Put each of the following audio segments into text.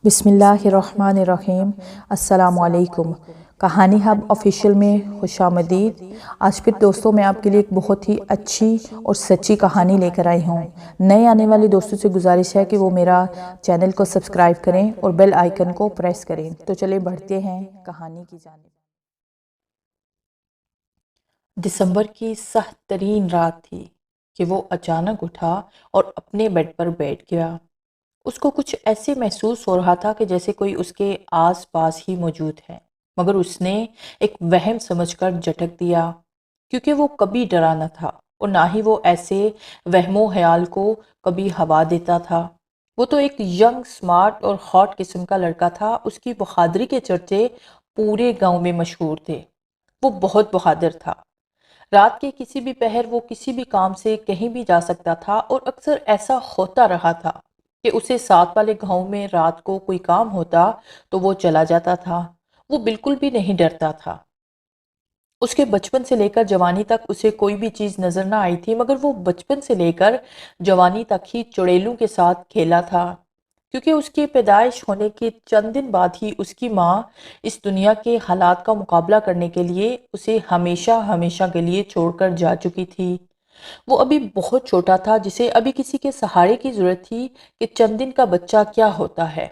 بسم اللہ الرحمن الرحیم۔ السلام علیکم۔ کہانی ہب آفیشیل میں خوش آمدید۔ آج پھر دوستوں میں آپ کے لیے ایک بہت ہی اچھی اور سچی کہانی لے کر آئی ہوں۔ نئے آنے والے دوستوں سے گزارش ہے کہ وہ میرا چینل کو سبسکرائب کریں اور بیل آئیکن کو پریس کریں۔ تو چلیں بڑھتے ہیں کہانی کی جانب۔ دسمبر کی سخت ترین رات تھی کہ وہ اچانک اٹھا اور اپنے بیڈ پر بیٹھ گیا۔ اس کو کچھ ایسے محسوس ہو رہا تھا کہ جیسے کوئی اس کے آس پاس ہی موجود ہے، مگر اس نے ایک وہم سمجھ کر جھٹک دیا، کیونکہ وہ کبھی ڈرا نہ تھا اور نہ ہی وہ ایسے وہم و خیال کو کبھی ہوا دیتا تھا۔ وہ تو ایک ینگ، سمارٹ اور ہاٹ قسم کا لڑکا تھا۔ اس کی بہادری کے چرچے پورے گاؤں میں مشہور تھے۔ وہ بہت بہادر تھا۔ رات کے کسی بھی پہر وہ کسی بھی کام سے کہیں بھی جا سکتا تھا، اور اکثر ایسا ہوتا رہا تھا کہ اسے ساتھ والے گاؤں میں رات کو کوئی کام ہوتا تو وہ چلا جاتا تھا۔ وہ بالکل بھی نہیں ڈرتا تھا۔ اس کے بچپن سے لے کر جوانی تک اسے کوئی بھی چیز نظر نہ آئی تھی، مگر وہ بچپن سے لے کر جوانی تک ہی چڑیلوں کے ساتھ کھیلا تھا، کیونکہ اس کی پیدائش ہونے کے چند دن بعد ہی اس کی ماں اس دنیا کے حالات کا مقابلہ کرنے کے لیے اسے ہمیشہ ہمیشہ کے لیے چھوڑ کر جا چکی تھی۔ وہ ابھی بہت چھوٹا تھا، جسے ابھی کسی کے سہارے کی ضرورت تھی کہ چند دن کا بچہ کیا ہوتا ہے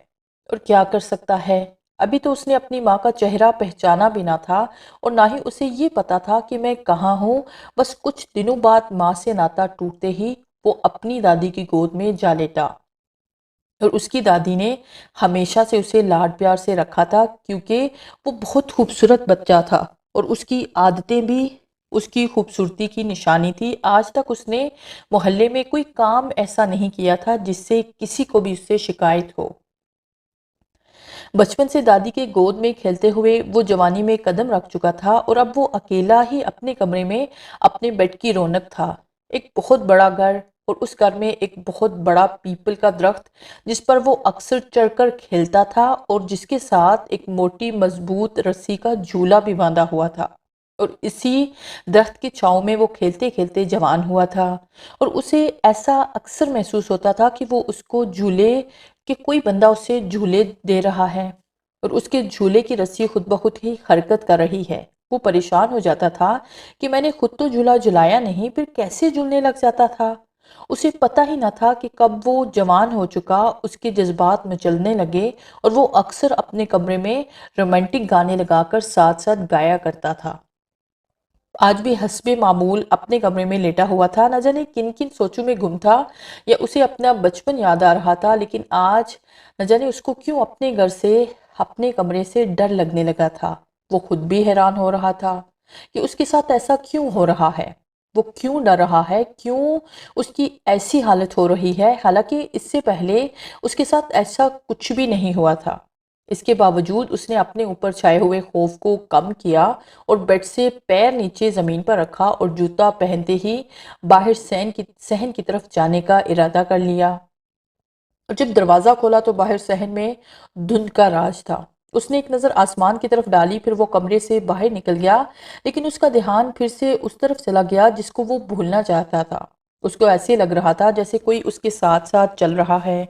اور کیا کر سکتا ہے۔ ابھی تو اس نے اپنی ماں کا چہرہ پہچانا بھی نہ تھا، اور نہ ہی اسے یہ پتا تھا کہ میں کہاں ہوں۔ بس کچھ دنوں بعد ماں سے ناتا ٹوٹتے ہی وہ اپنی دادی کی گود میں جا لیٹا، اور اس کی دادی نے ہمیشہ سے اسے لاڈ پیار سے رکھا تھا، کیونکہ وہ بہت خوبصورت بچہ تھا اور اس کی عادتیں بھی اس کی خوبصورتی کی نشانی تھی۔ آج تک اس نے محلے میں کوئی کام ایسا نہیں کیا تھا جس سے کسی کو بھی اس سے شکایت ہو۔ بچپن سے دادی کے گود میں کھیلتے ہوئے وہ جوانی میں قدم رکھ چکا تھا، اور اب وہ اکیلا ہی اپنے کمرے میں اپنے بیڈ کی رونق تھا۔ ایک بہت بڑا گھر، اور اس گھر میں ایک بہت بڑا پیپل کا درخت جس پر وہ اکثر چڑھ کر کھیلتا تھا، اور جس کے ساتھ ایک موٹی مضبوط رسی کا جھولا بھی باندھا ہوا تھا، اور اسی درخت کی چھاؤں میں وہ کھیلتے کھیلتے جوان ہوا تھا۔ اور اسے ایسا اکثر محسوس ہوتا تھا کہ وہ اس کو جھولے کہ کوئی بندہ اسے جھولے دے رہا ہے، اور اس کے جھولے کی رسی خود بخود ہی حرکت کر رہی ہے۔ وہ پریشان ہو جاتا تھا کہ میں نے خود تو جھولا جھلایا نہیں، پھر کیسے جھولنے لگ جاتا تھا۔ اسے پتہ ہی نہ تھا کہ کب وہ جوان ہو چکا، اس کے جذبات مچلنے لگے، اور وہ اکثر اپنے کمرے میں رومانٹک گانے لگا کر ساتھ ساتھ گایا کرتا تھا۔ آج بھی حسب معمول اپنے کمرے میں لیٹا ہوا تھا۔ نہ جانے کن کن سوچوں میں گم تھا، یا اسے اپنا بچپن یاد آ رہا تھا، لیکن آج نہ جانے اس کو کیوں اپنے گھر سے، اپنے کمرے سے ڈر لگنے لگا تھا۔ وہ خود بھی حیران ہو رہا تھا کہ اس کے ساتھ ایسا کیوں ہو رہا ہے، وہ کیوں ڈر رہا ہے، کیوں اس کی ایسی حالت ہو رہی ہے، حالانکہ اس سے پہلے اس کے ساتھ ایسا کچھ بھی نہیں ہوا تھا۔ اس کے باوجود اس نے اپنے اوپر چھائے ہوئے خوف کو کم کیا، اور بیڈ سے پیر نیچے زمین پر رکھا، اور جوتا پہنتے ہی باہر صحن کی طرف جانے کا ارادہ کر لیا۔ اور جب دروازہ کھولا تو باہر صحن میں دھند کا راج تھا۔ اس نے ایک نظر آسمان کی طرف ڈالی، پھر وہ کمرے سے باہر نکل گیا، لیکن اس کا دھیان پھر سے اس طرف چلا گیا جس کو وہ بھولنا چاہتا تھا۔ اس کو ایسے لگ رہا تھا جیسے کوئی اس کے ساتھ ساتھ چل رہا ہے۔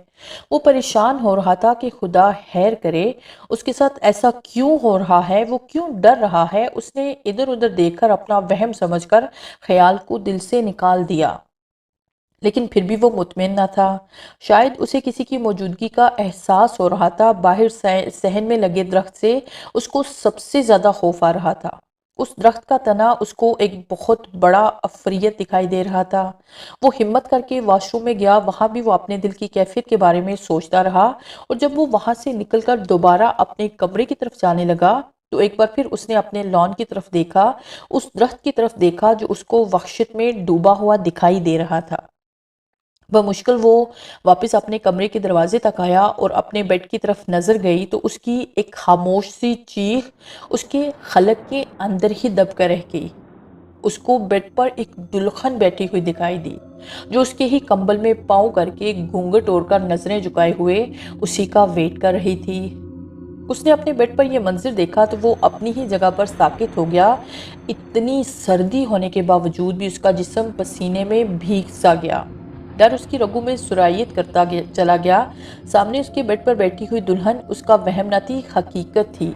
وہ پریشان ہو رہا تھا کہ خدا خیر کرے، اس کے ساتھ ایسا کیوں ہو رہا ہے، وہ کیوں ڈر رہا ہے۔ اس نے ادھر ادھر دیکھ کر اپنا وہم سمجھ کر خیال کو دل سے نکال دیا، لیکن پھر بھی وہ مطمئن نہ تھا۔ شاید اسے کسی کی موجودگی کا احساس ہو رہا تھا۔ باہر صحن میں لگے درخت سے اس کو سب سے زیادہ خوف آ رہا تھا۔ اس درخت کا تنا اس کو ایک بہت بڑا عفریت دکھائی دے رہا تھا۔ وہ ہمت کر کے واش روم میں گیا، وہاں بھی وہ اپنے دل کی کیفیت کے بارے میں سوچتا رہا، اور جب وہ وہاں سے نکل کر دوبارہ اپنے کمرے کی طرف جانے لگا تو ایک بار پھر اس نے اپنے لان کی طرف دیکھا، اس درخت کی طرف دیکھا جو اس کو وحشت میں ڈوبا ہوا دکھائی دے رہا تھا۔ بمشکل وہ واپس اپنے کمرے کے دروازے تک آیا اور اپنے بیڈ کی طرف نظر گئی تو اس کی ایک خاموش سی چیخ اس کے حلق کے اندر ہی دب کر رہ گئی۔ اس کو بیڈ پر ایک دلہن بیٹھی ہوئی دکھائی دی، جو اس کے ہی کمبل میں پاؤں کر کے گھونگھٹ اوڑھ کر نظریں جھکائے ہوئے اسی کا ویٹ کر رہی تھی۔ اس نے اپنے بیڈ پر یہ منظر دیکھا تو وہ اپنی ہی جگہ پر ساکت ہو گیا۔ اتنی سردی ہونے کے باوجود بھی اس کا جسم پسینے میں بھیگ سا گیا۔ ڈر اس کی رگوں میں سرایت کرتا چلا گیا۔ سامنے اس کے بیڈ پر بیٹھی ہوئی دلہن اس کا وہم نہ تھی، حقیقت تھی۔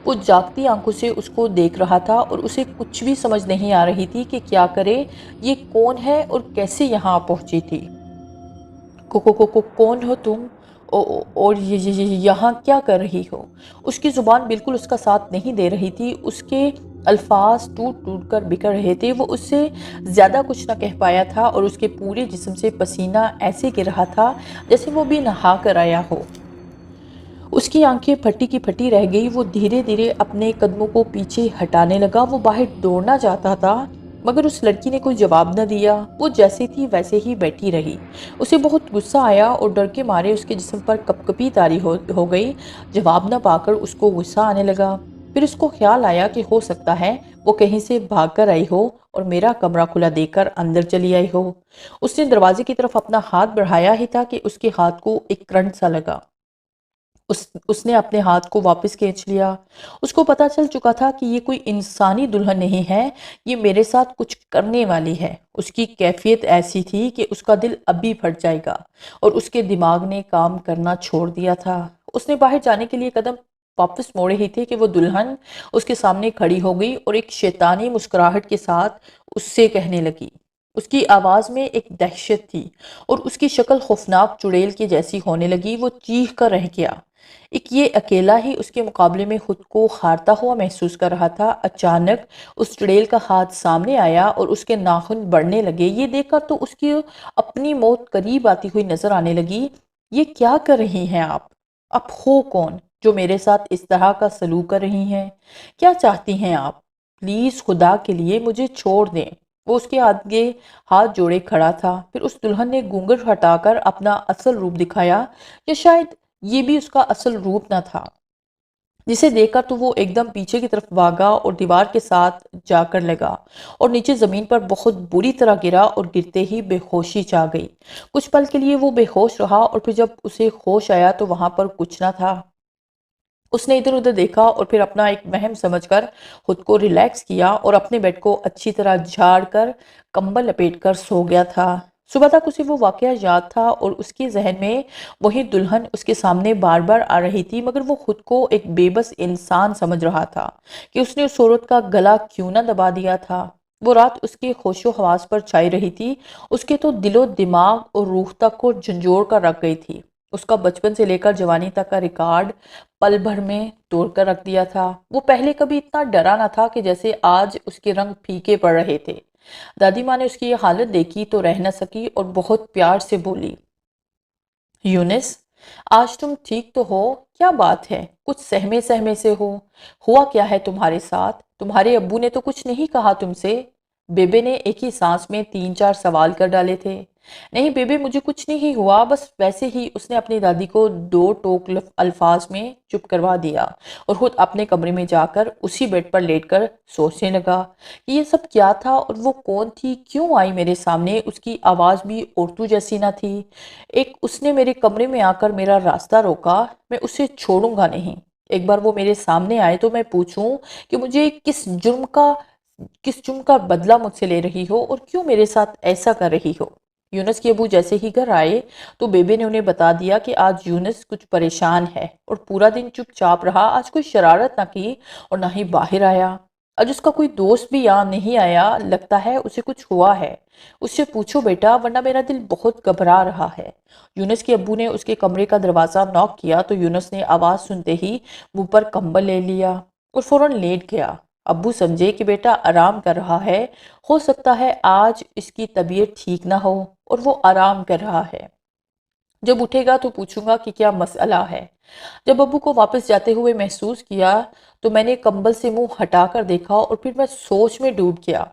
وہ جاگتی آنکھوں سے اس کو دیکھ رہا تھا اور اسے کچھ بھی سمجھ نہیں آ رہی تھی کہ کیا کرے، یہ کون ہے اور کیسے یہاں پہنچی تھی۔ کون ہو تم؟ اور یہاں کیا کر رہی ہو؟ اس کی زبان بالکل اس کا ساتھ نہیں دے رہی تھی، اس کے الفاظ ٹوٹ ٹوٹ کر بکھر رہے تھے۔ وہ اس سے زیادہ کچھ نہ کہہ پایا تھا اور اس کے پورے جسم سے پسینہ ایسے گر رہا تھا جیسے وہ بھی نہا کر آیا ہو۔ اس کی آنکھیں پھٹی کی پھٹی رہ گئی۔ وہ دھیرے دھیرے اپنے قدموں کو پیچھے ہٹانے لگا۔ وہ باہر دوڑنا چاہتا تھا مگر اس لڑکی نے کوئی جواب نہ دیا۔ وہ جیسے تھی ویسے ہی بیٹھی رہی۔ اسے بہت غصہ آیا اور ڈر کے مارے اس کے جسم پر کپ کپی طاری ہو گئی۔ جواب نہ پا کر اس کو غصہ آنے لگا۔ پھر اس کو خیال آیا کہ ہو سکتا ہے وہ کہیں سے بھاگ کر آئی ہو اور میرا کمرہ کھلا دیکھ کر اندر چلی آئی ہو۔ اس نے دروازے کی طرف اپنا ہاتھ بڑھایا ہی تھا کہ اس کے ہاتھ کو ایک کرنٹ سا لگا۔ اس نے اپنے ہاتھ کو واپس کھینچ لیا۔ اس کو پتا چل چکا تھا کہ یہ کوئی انسانی دلہن نہیں ہے، یہ میرے ساتھ کچھ کرنے والی ہے۔ اس کی کیفیت ایسی تھی کہ اس کا دل ابھی پھٹ جائے گا اور اس کے دماغ نے کام کرنا چھوڑ دیا تھا۔ اس نے باہر جانے کے لیے قدم واپس موڑے ہی تھے کہ وہ دلہن اس کے سامنے کھڑی ہو گئی اور ایک شیطانی مسکراہٹ کے ساتھ اس سے کہنے لگی۔ اس کی آواز میں ایک دہشت تھی اور اس کی شکل خوفناک چڑیل کی جیسی ہونے لگی۔ وہ چیخ کر رہ گیا۔ ایک یہ اکیلا ہی اس کے مقابلے میں خود کو ہارتا ہوا محسوس کر رہا تھا۔ اچانک اس چڑیل کا ہاتھ سامنے آیا اور اس کے ناخن بڑھنے لگے۔ یہ دیکھ کر تو اس کی اپنی موت قریب آتی ہوئی نظر آنے لگی۔ یہ کیا کر رہی ہیں آپ ہو کون جو میرے ساتھ اس طرح کا سلوک کر رہی ہیں؟ کیا چاہتی ہیں آپ؟ پلیز خدا کے لیے مجھے چھوڑ دیں۔ وہ اس کے آگے ہاتھ جوڑے کھڑا تھا۔ پھر اس دلہن نے گھونگھٹ ہٹا کر اپنا اصل روپ دکھایا، یا شاید یہ بھی اس کا اصل روپ نہ تھا، جسے دیکھ کر تو وہ ایک دم پیچھے کی طرف بھاگا اور دیوار کے ساتھ جا کر لگا اور نیچے زمین پر بہت بری طرح گرا اور گرتے ہی بے ہوشی چھا گئی۔ کچھ پل کے لیے وہ بے ہوش رہا اور پھر جب اسے ہوش آیا تو وہاں پر کچھ نہ تھا۔ اس نے ادھر ادھر دیکھا اور پھر اپنا ایک وہم سمجھ کر خود کو ریلیکس کیا اور اپنے بیڈ کو اچھی طرح جھاڑ کر کمبل لپیٹ کر سو گیا تھا۔ صبح تک اسے وہ واقعہ یاد تھا اور اس کے ذہن میں وہی دلہن اس کے سامنے بار بار آ رہی تھی، مگر وہ خود کو ایک بے بس انسان سمجھ رہا تھا کہ اس نے اس عورت کا گلا کیوں نہ دبا دیا تھا۔ وہ رات اس کے ہوش و حواس پر چھائی رہی تھی، اس کے تو دل و دماغ اور روح تک کو جھنجھوڑ کر رکھ گئی تھی۔ اس کا بچپن سے لے کر جوانی تک کا ریکارڈ پل بھر میں توڑ کر رکھ دیا تھا۔ وہ پہلے کبھی اتنا ڈرا نہ تھا کہ جیسے آج اس کے رنگ پھیکے پڑ رہے تھے۔ دادی ماں نے اس کی یہ حالت دیکھی تو رہ نہ سکی اور بہت پیار سے بولی، یونس آج تم ٹھیک تو ہو؟ کیا بات ہے؟ کچھ سہمے سہمے سے ہو۔ ہوا کیا ہے تمہارے ساتھ؟ تمہارے ابو نے تو کچھ نہیں کہا تم سے؟ بیبے نے ایک ہی سانس میں 3-4 سوال کر ڈالے تھے۔ نہیں بیبے، مجھے کچھ نہیں ہوا، بس ویسے ہی۔ اس نے اپنی دادی کو 2 ٹوک الفاظ میں چپ کروا دیا اور خود اپنے کمرے میں جا کر اسی بیڈ پر لیٹ کر سوچنے لگا کہ یہ سب کیا تھا اور وہ کون تھی، کیوں آئی میرے سامنے۔ اس کی آواز بھی عورتوں جیسی نہ تھی۔ اس نے میرے کمرے میں آ کر میرا راستہ روکا، میں اسے چھوڑوں گا نہیں۔ ایک بار وہ میرے سامنے آئے تو میں پوچھوں کہ مجھے کس جرم کا بدلہ مجھ سے لے رہی ہو اور کیوں میرے ساتھ ایسا کر رہی ہو۔ یونس کے ابو جیسے ہی گھر آئے تو بیبے نے انہیں بتا دیا کہ آج یونس کچھ پریشان ہے اور پورا دن چپ چاپ رہا۔ آج کوئی شرارت نہ کی اور نہ ہی باہر آیا۔ آج اس کا کوئی دوست بھی یہاں نہیں آیا، لگتا ہے اسے کچھ ہوا ہے۔ اس سے پوچھو بیٹا، ورنہ میرا دل بہت گھبرا رہا ہے۔ یونس کے ابو نے اس کے کمرے کا دروازہ نوک کیا تو یونس نے آواز سنتے ہی منہ پر کمبل لے لیا اور فوراً لیٹ گیا۔ ابو سمجھے کہ بیٹا آرام کر رہا ہے، ہو سکتا ہے آج اس کی طبیعت ٹھیک نہ ہو اور وہ آرام کر رہا ہے۔ جب اٹھے گا تو پوچھوں گا کہ کیا مسئلہ ہے۔ جب ابو کو واپس جاتے ہوئے محسوس کیا تو میں نے کمبل سے منہ ہٹا کر دیکھا اور پھر میں سوچ میں ڈوب گیا۔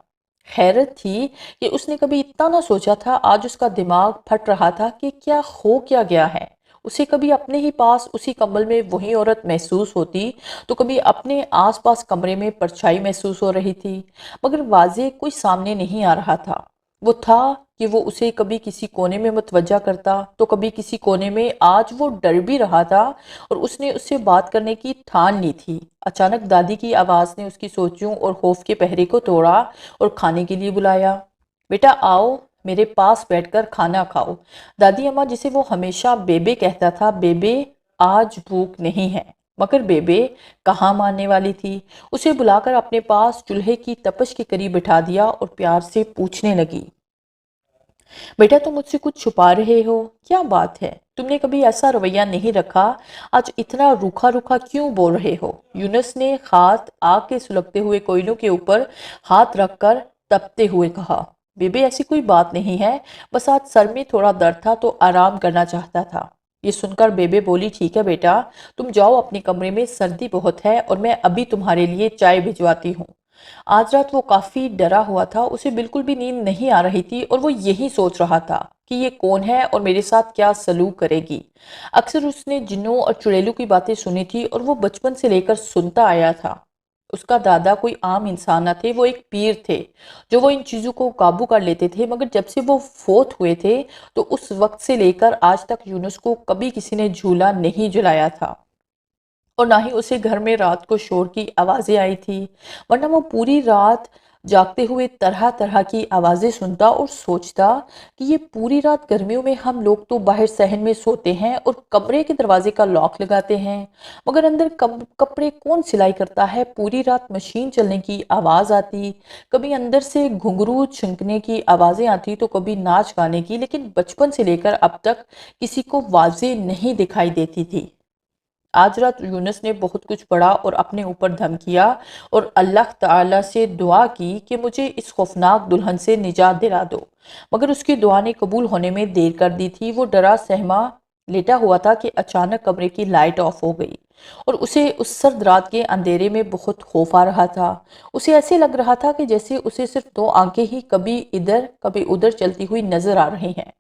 حیرت تھی کہ اس نے کبھی اتنا نہ سوچا تھا۔ آج اس کا دماغ پھٹ رہا تھا کہ کیا گیا ہے۔ اسے کبھی اپنے ہی پاس اسی کمبل میں وہی عورت محسوس ہوتی تو کبھی اپنے آس پاس کمرے میں پرچھائی محسوس ہو رہی تھی، مگر واضح کوئی سامنے نہیں آ رہا تھا۔ وہ تھا کہ وہ اسے کبھی کسی کونے میں متوجہ کرتا تو کبھی کسی کونے میں۔ آج وہ ڈر بھی رہا تھا اور اس نے اس سے بات کرنے کی ٹھان لی تھی۔ اچانک دادی کی آواز نے اس کی سوچوں اور خوف کے پہرے کو توڑا اور کھانے کے لیے بلایا۔ بیٹا آؤ، میرے پاس بیٹھ کر کھانا کھاؤ۔ دادی اماں جسے وہ ہمیشہ بیبے کہتا تھا، بیبے آج بھوک نہیں ہے، مگر بیبے کہاں ماننے والی تھی۔ اسے بلا کر اپنے پاس چولہے کی تپش کے قریب بٹھا دیا اور پیار سے پوچھنے لگی، بیٹا تم مجھ سے کچھ چھپا رہے ہو؟ کیا بات ہے؟ تم نے کبھی ایسا رویہ نہیں رکھا، آج اتنا روکھا روکھا کیوں بول رہے ہو؟ یونس نے ہاتھ آگ کے سلگتے ہوئے کوئلوں کے اوپر ہاتھ رکھ کر تپتے ہوئے کہا، بیبے ایسی کوئی بات نہیں ہے، بس آج سر میں تھوڑا درد تھا تو آرام کرنا چاہتا تھا۔ یہ سن کر بیبے بولی، ٹھیک ہے بیٹا، تم جاؤ اپنے کمرے میں، سردی بہت ہے اور میں ابھی تمہارے لیے چائے بھجواتی ہوں۔ آج رات وہ کافی ڈرا ہوا تھا، اسے بالکل بھی نیند نہیں آ رہی تھی اور وہ یہی سوچ رہا تھا کہ یہ کون ہے اور میرے ساتھ کیا سلوک کرے گی۔ اکثر اس نے جنوں اور چڑیلوں کی باتیں سنی تھی اور وہ بچپن سے لے کر سنتا آیا تھا۔ اس کا دادا کوئی عام انسان نہ تھے، وہ ایک پیر تھے جو وہ ان چیزوں کو قابو کر لیتے تھے، مگر جب سے وہ فوت ہوئے تھے تو اس وقت سے لے کر آج تک یونس کو کبھی کسی نے جھولا نہیں جھلایا تھا اور نہ ہی اسے گھر میں رات کو شور کی آوازیں آئی تھی، ورنہ وہ پوری رات جاگتے ہوئے طرح طرح کی آوازیں سنتا اور سوچتا کہ یہ پوری رات گرمیوں میں ہم لوگ تو باہر صحن میں سوتے ہیں اور کمرے کے دروازے کا لاک لگاتے ہیں، مگر اندر کپڑے کون سلائی کرتا ہے؟ پوری رات مشین چلنے کی آواز آتی، کبھی اندر سے گھنگرو چھنکنے کی آوازیں آتی تو کبھی ناچ گانے کی، لیکن بچپن سے لے کر اب تک کسی کو واضح نہیں دکھائی دیتی تھی۔ آج رات یونس نے بہت کچھ پڑھا اور اپنے اوپر دھم کیا اور اللہ تعالیٰ سے دعا کی کہ مجھے اس خوفناک دلہن سے نجات دلا دو، مگر اس کی دعا نے قبول ہونے میں دیر کر دی تھی۔ وہ ڈرا سہما لیٹا ہوا تھا کہ اچانک کمرے کی لائٹ آف ہو گئی اور اسے اس سرد رات کے اندھیرے میں بہت خوف آ رہا تھا۔ اسے ایسے لگ رہا تھا کہ جیسے اسے صرف دو آنکھیں ہی کبھی ادھر کبھی ادھر چلتی ہوئی نظر آ رہی ہیں،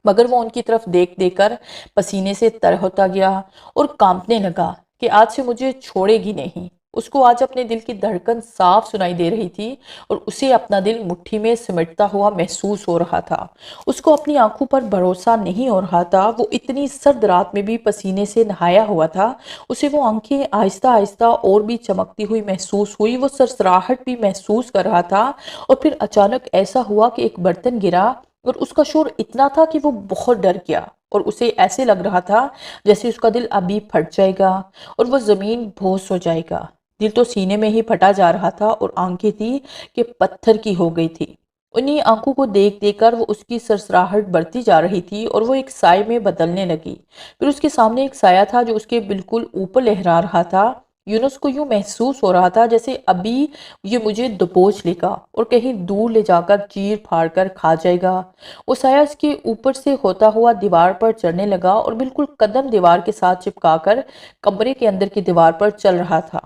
مگر وہ ان کی طرف دیکھ دیکھ کر پسینے سے تر ہوتا گیا اور کانپنے لگا کہ آج سے مجھے چھوڑے گی نہیں۔ اس کو آج اپنے دل کی دھڑکن صاف سنائی دے رہی تھی اور اسے اپنا دل مٹھی میں سمٹتا ہوا محسوس ہو رہا تھا۔ اس کو اپنی آنکھوں پر بھروسہ نہیں ہو رہا تھا، وہ اتنی سرد رات میں بھی پسینے سے نہایا ہوا تھا۔ اسے وہ آنکھیں آہستہ آہستہ اور بھی چمکتی ہوئی محسوس ہوئی، وہ سرسراہٹ بھی محسوس کر رہا تھا اور پھر اچانک ایسا ہوا کہ ایک برتن گرا اور اس کا شور اتنا تھا کہ وہ بہت ڈر گیا اور اسے ایسے لگ رہا تھا جیسے اس کا دل ابھی پھٹ جائے گا اور وہ زمین بھوس ہو جائے گا۔ دل تو سینے میں ہی پھٹا جا رہا تھا اور آنکھیں تھی کہ پتھر کی ہو گئی تھی۔ انہی آنکھوں کو دیکھ دیکھ کر وہ اس کی سرسراہٹ بڑھتی جا رہی تھی اور وہ ایک سائے میں بدلنے لگی۔ پھر اس کے سامنے ایک سایہ تھا جو اس کے بالکل اوپر لہرا رہا تھا۔ یونس کو یوں محسوس ہو رہا تھا جیسے ابھی یہ مجھے دبوچ لے گا اور کہیں دور لے جا کر چیر پھاڑ کر کھا جائے گا۔ وہ سایہ اس کے اوپر سے ہوتا ہوا دیوار پر چڑھنے لگا اور بالکل قدم دیوار کے ساتھ چپکا کر کمرے کے اندر کی دیوار پر چل رہا تھا۔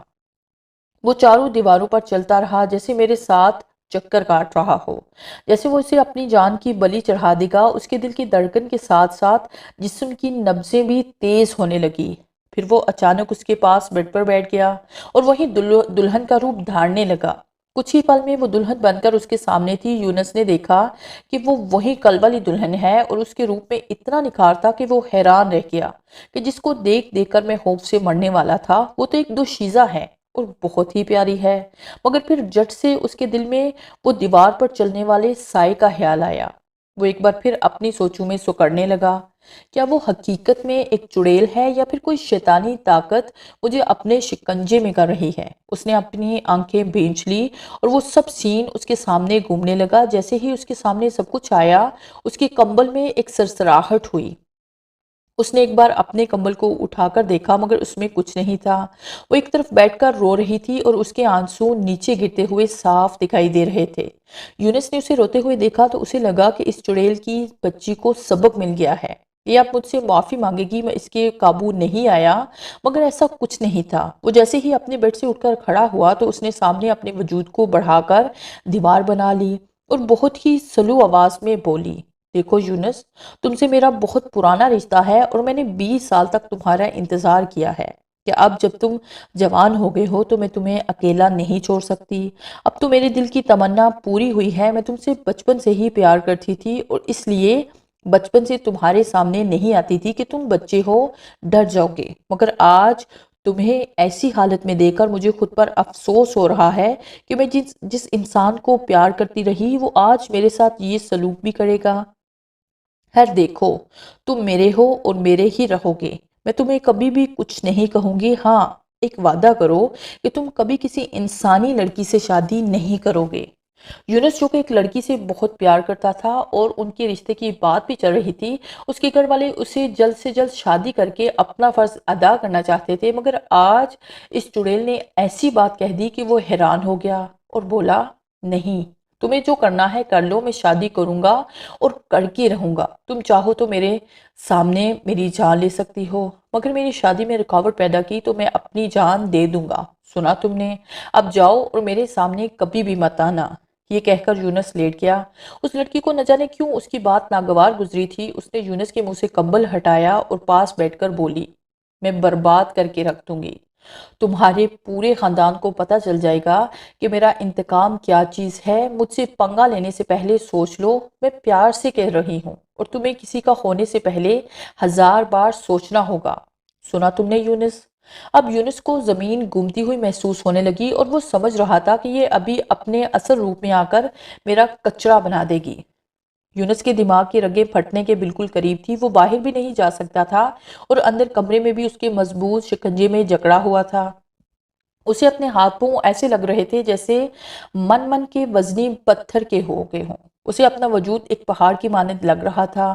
وہ چاروں دیواروں پر چلتا رہا جیسے میرے ساتھ چکر کاٹ رہا ہو، جیسے وہ اسے اپنی جان کی بلی چڑھا دے گا۔ اس کے دل کی دھڑکن کے ساتھ ساتھ جسم کی نبضیں بھی تیز ہونے لگی۔ پھر وہ اچانک اس کے پاس بیڈ پر بیٹھ گیا اور وہی دلہن کا روپ دھارنے لگا۔ کچھ ہی پل میں وہ دلہن بن کر اس کے سامنے تھی۔ یونس نے دیکھا کہ وہ وہی کل والی دلہن ہے اور اس کے روپ میں اتنا نکھار تھا کہ وہ حیران رہ گیا کہ جس کو دیکھ دیکھ کر میں خوف سے مرنے والا تھا وہ تو ایک دوشیزہ ہے اور بہت ہی پیاری ہے۔ مگر پھر جٹ سے اس کے دل میں وہ دیوار پر چلنے والے سائے کا خیال آیا۔ وہ ایک بار پھر اپنی سوچوں میں سکڑنے لگا، کیا وہ حقیقت میں ایک چڑیل ہے یا پھر کوئی شیطانی طاقت مجھے اپنے شکنجے میں کر رہی ہے؟ اس نے اپنی آنکھیں بھینچ لی اور وہ سب سین اس کے سامنے گھومنے لگا۔ جیسے ہی اس کے سامنے سب کچھ آیا، اس کے کمبل میں ایک سرسراہٹ ہوئی۔ اس نے ایک بار اپنے کمبل کو اٹھا کر دیکھا مگر اس میں کچھ نہیں تھا۔ وہ ایک طرف بیٹھ کر رو رہی تھی اور اس کے آنسو نیچے گرتے ہوئے صاف دکھائی دے رہے تھے۔ یونس نے اسے روتے ہوئے دیکھا تو اسے لگا کہ اس چڑیل کی بچی کو سبق مل گیا ہے، یہ اب مجھ سے معافی مانگے گی، میں اس کے قابو نہیں آیا۔ مگر ایسا کچھ نہیں تھا۔ وہ جیسے ہی اپنے بیڈ سے اٹھ کر کھڑا ہوا تو اس نے سامنے اپنے وجود کو بڑھا کر دیوار بنا لی اور بہت ہی سلو آواز میں بولی، دیکھو یونس، تم سے میرا بہت پرانا رشتہ ہے اور میں نے 20 سال تک تمہارا انتظار کیا ہے کہ اب جب تم جوان ہو گئے ہو تو میں تمہیں اکیلا نہیں چھوڑ سکتی۔ اب تو میرے دل کی تمنا پوری ہوئی ہے۔ میں تم سے بچپن سے ہی پیار کرتی تھی اور اس لیے بچپن سے تمہارے سامنے نہیں آتی تھی کہ تم بچے ہو، ڈر جاؤ گے، مگر آج تمہیں ایسی حالت میں دیکھ کر مجھے خود پر افسوس ہو رہا ہے کہ میں جس انسان کو پیار کرتی رہی وہ آج میرے ساتھ یہ سلوک بھی کرے گا۔ خیر دیکھو، تم میرے ہو اور میرے ہی رہو گے، میں تمہیں کبھی بھی کچھ نہیں کہوں گی۔ ہاں، ایک وعدہ کرو کہ تم کبھی کسی انسانی لڑکی سے شادی نہیں کرو گے۔ یونس جو کہ ایک لڑکی سے بہت پیار کرتا تھا اور ان کے رشتے کی بات بھی چل رہی تھی، اس کے گھر والے اسے جلد سے جلد شادی کر کے اپنا فرض ادا کرنا چاہتے تھے، مگر آج اس چڑیل نے ایسی بات کہہ دی کہ وہ حیران ہو گیا اور بولا، نہیں، تمہیں جو کرنا ہے کر لو، میں شادی کروں گا اور کر کے رہوں گا۔ تم چاہو تو میرے سامنے میری جان لے سکتی ہو، مگر میری شادی میں رکاوٹ پیدا کی تو میں اپنی جان دے دوں گا۔ سنا تم نے؟ اب جاؤ اور میرے سامنے کبھی بھی مت آنا۔ یہ کہہ کر یونس لیٹ گیا۔ اس لڑکی کو نہ جانے کیوں اس کی بات ناگوار گزری تھی، اس نے یونس کے منہ سے کمبل ہٹایا اور پاس بیٹھ کر بولی، میں برباد کر کے رکھ دوں گی۔ تمہارے پورے خاندان کو پتہ چل جائے گا کہ میرا انتقام کیا چیز ہے۔ مجھ سے پنگا لینے سے پہلے سوچ لو، میں پیار سے کہہ رہی ہوں، اور تمہیں کسی کا ہونے سے پہلے 1000 بار سوچنا ہوگا۔ سنا تم نے یونس؟ اب یونس کو زمین گھومتی ہوئی محسوس ہونے لگی اور وہ سمجھ رہا تھا کہ یہ ابھی اپنے اصل روپ میں آ کر میرا کچرا بنا دے گی۔ یونس کے دماغ کی رگیں پھٹنے کے بالکل قریب تھی، وہ باہر بھی نہیں جا سکتا تھا اور اندر کمرے میں بھی اس کے مضبوط شکنجے میں جکڑا ہوا تھا۔ اسے اپنے ہاتھ پاؤں ایسے لگ رہے تھے جیسے من کے وزنی پتھر کے ہو گئے ہوں۔ اسے اپنا وجود ایک پہاڑ کی مانند لگ رہا تھا۔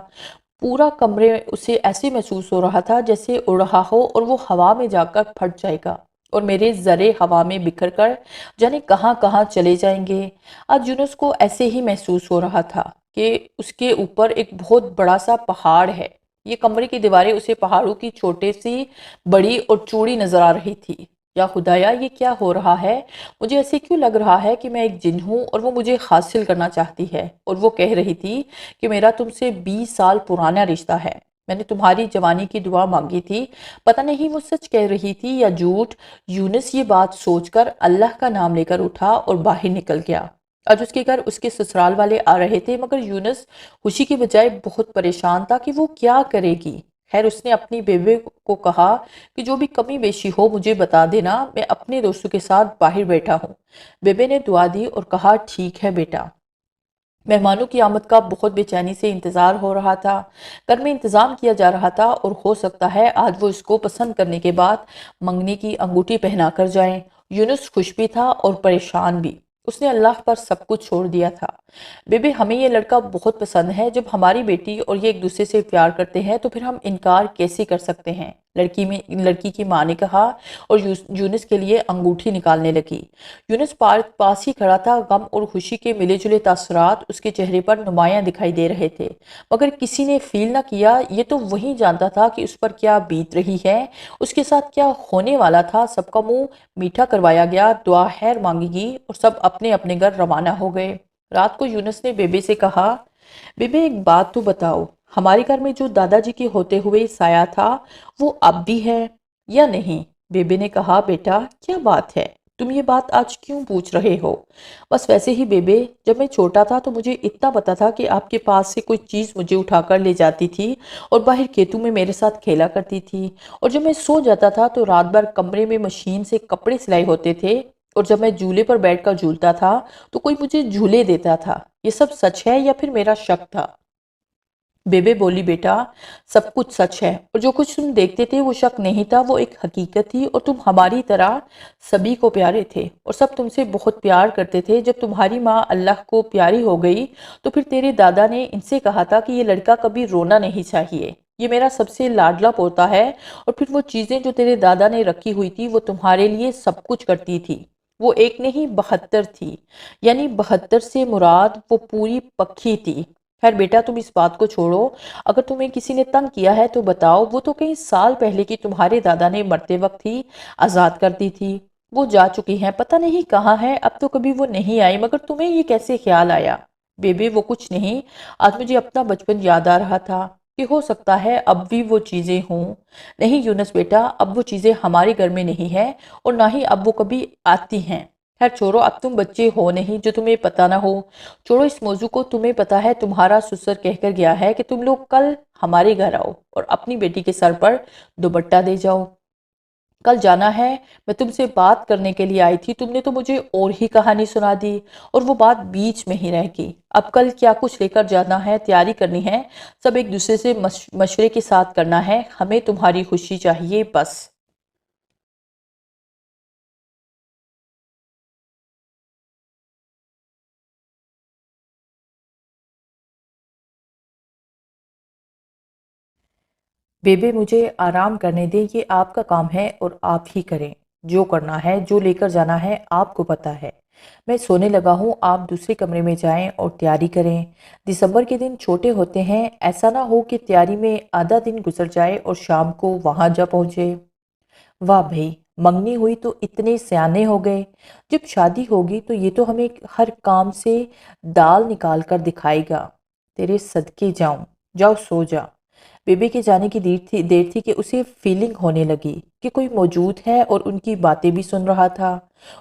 پورا کمرے اسے ایسے محسوس ہو رہا تھا جیسے اڑ رہا ہو اور وہ ہوا میں جا کر پھٹ جائے گا اور میرے ذرے ہوا میں بکھر کر جانے کہاں کہاں چلے جائیں گے۔ آج یونس کو ایسے ہی محسوس ہو رہا تھا کہ اس کے اوپر ایک بہت بڑا سا پہاڑ ہے۔ یہ کمرے کی دیواریں اسے پہاڑوں کی چھوٹے سی بڑی اور چوڑی نظر آ رہی تھی۔ یا خدایا، یہ کیا ہو رہا ہے؟ مجھے ایسے کیوں لگ رہا ہے کہ میں ایک جن ہوں اور وہ مجھے حاصل کرنا چاہتی ہے، اور وہ کہہ رہی تھی کہ میرا تم سے 20 سال پرانا رشتہ ہے، میں نے تمہاری جوانی کی دعا مانگی تھی۔ پتہ نہیں وہ سچ کہہ رہی تھی یا جھوٹ۔ یونس یہ بات سوچ کر اللہ کا نام لے کر اٹھا اور باہر نکل گیا۔ آج اس کے گھر اس کے سسرال والے آ رہے تھے، مگر یونس خوشی کی بجائے بہت پریشان تھا کہ وہ کیا کرے گی۔ خیر، اس نے اپنی بیوی کو کہا کہ جو بھی کمی بیشی ہو مجھے بتا دینا، میں اپنے دوستوں کے ساتھ باہر بیٹھا ہوں۔ بیبے نے دعا دی اور کہا، ٹھیک ہے بیٹا۔ مہمانوں کی آمد کا بہت بے چینی سے انتظار ہو رہا تھا۔ گھر میں انتظام کیا جا رہا تھا اور ہو سکتا ہے آج وہ اس کو پسند کرنے کے بعد منگنی کی انگوٹھی پہنا کر جائیں۔ یونس خوش بھی تھا اور پریشان بھی۔ اس نے اللہ پر سب کچھ چھوڑ دیا تھا۔ بیبے، ہمیں یہ لڑکا بہت پسند ہے۔ جب ہماری بیٹی اور یہ ایک دوسرے سے پیار کرتے ہیں تو پھر ہم انکار کیسے کر سکتے ہیں؟ لڑکی کی ماں نے کہا اور یونس کے لیے انگوٹھی نکالنے لگی۔ یونس پاس ہی کھڑا تھا۔ غم اور خوشی کے ملے جلے تاثرات اس کے چہرے پر نمایاں دکھائی دے رہے تھے، مگر کسی نے فیل نہ کیا۔ یہ تو وہی جانتا تھا کہ اس پر کیا بیت رہی ہے، اس کے ساتھ کیا ہونے والا تھا۔ سب کا منہ میٹھا کروایا گیا، دعا خیر مانگی گئی اور سب اپنے اپنے گھر روانہ ہو گئے۔ رات کو یونس نے بیبے سے کہا، بیبے ایک بات تو بتاؤ، ہمارے گھر میں جو دادا جی کے ہوتے ہوئے سایہ تھا وہ اب بھی ہے یا نہیں؟ بیبے نے کہا، بیٹا کیا بات ہے، تم یہ بات آج کیوں پوچھ رہے ہو؟ بس ویسے ہی بیبے، جب میں چھوٹا تھا تو مجھے اتنا پتا تھا کہ آپ کے پاس سے کوئی چیز مجھے اٹھا کر لے جاتی تھی اور باہر کھیتوں میں میرے ساتھ کھیلا کرتی تھی، اور جب میں سو جاتا تھا تو رات بھر کمرے میں مشین سے کپڑے سلائی ہوتے تھے، اور جب میں جھولے پر بیٹھ کر جھولتا تھا تو کوئی مجھے جھولے دیتا تھا۔ یہ سب سچ ہے یا پھر میرا شک تھا؟ بیبے بولی، بیٹا سب کچھ سچ ہے، اور جو کچھ تم دیکھتے تھے وہ شک نہیں تھا، وہ ایک حقیقت تھی، اور تم ہماری طرح سبھی کو پیارے تھے اور سب تم سے بہت پیار کرتے تھے۔ جب تمہاری ماں اللہ کو پیاری ہو گئی تو پھر تیرے دادا نے ان سے کہا تھا کہ یہ لڑکا کبھی رونا نہیں چاہیے، یہ میرا سب سے لاڈلا پوتا ہے، اور پھر وہ چیزیں جو تیرے دادا نے رکھی ہوئی تھی وہ تمہارے لیے سب کچھ کرتی تھی۔ وہ ایک نہیں 72 تھی، یعنی 72 سے مراد وہ پوری پکھی تھی۔ خیر بیٹا، تم اس بات کو چھوڑو، اگر تمہیں کسی نے تنگ کیا ہے تو بتاؤ، وہ تو کئی سال پہلے کی تمہارے دادا نے مرتے وقت ہی آزاد کر دی تھی، وہ جا چکی ہیں، پتہ نہیں کہاں ہے، اب تو کبھی وہ نہیں آئی، مگر تمہیں یہ کیسے خیال آیا؟ بیبے وہ کچھ نہیں، آج مجھے اپنا بچپن یاد آ رہا تھا کہ ہو سکتا ہے اب بھی وہ چیزیں ہوں۔ نہیں یونس بیٹا، اب وہ چیزیں ہمارے گھر میں نہیں ہیں اور نہ ہی اب وہ کبھی آتی ہیں۔ خیر چھوڑو، اب تم بچے ہو نہیں جو تمہیں پتہ نہ ہو۔ چھوڑو اس موضوع کو، تمہیں پتہ ہے تمہارا سسر کہہ کر گیا ہے کہ تم لوگ کل ہمارے گھر آؤ اور اپنی بیٹی کے سر پر دوپٹہ دے جاؤ۔ کل جانا ہے، میں تم سے بات کرنے کے لیے آئی تھی، تم نے تو مجھے اور ہی کہانی سنا دی اور وہ بات بیچ میں ہی رہ گئی۔ اب کل کیا کچھ لے کر جانا ہے، تیاری کرنی ہے، سب ایک دوسرے سے مشورے کے ساتھ کرنا ہے، ہمیں تمہاری خوشی چاہیے بس۔ بیبے مجھے آرام کرنے دیں، یہ آپ کا کام ہے اور آپ ہی کریں، جو کرنا ہے، جو لے کر جانا ہے آپ کو پتہ ہے۔ میں سونے لگا ہوں، آپ دوسرے کمرے میں جائیں اور تیاری کریں۔ دسمبر کے دن چھوٹے ہوتے ہیں، ایسا نہ ہو کہ تیاری میں آدھا دن گزر جائے اور شام کو وہاں جا پہنچے۔ واہ بھئی، منگنی ہوئی تو اتنے سیانے ہو گئے، جب شادی ہوگی تو یہ تو ہمیں ہر کام سے دال نکال کر دکھائے گا۔ تیرے صدقے جاؤں، جاؤ سو جا۔ بیبی کے جانے کی دیر تھی کہ اسے فیلنگ ہونے لگی کہ کوئی موجود ہے اور ان کی باتیں بھی سن رہا تھا۔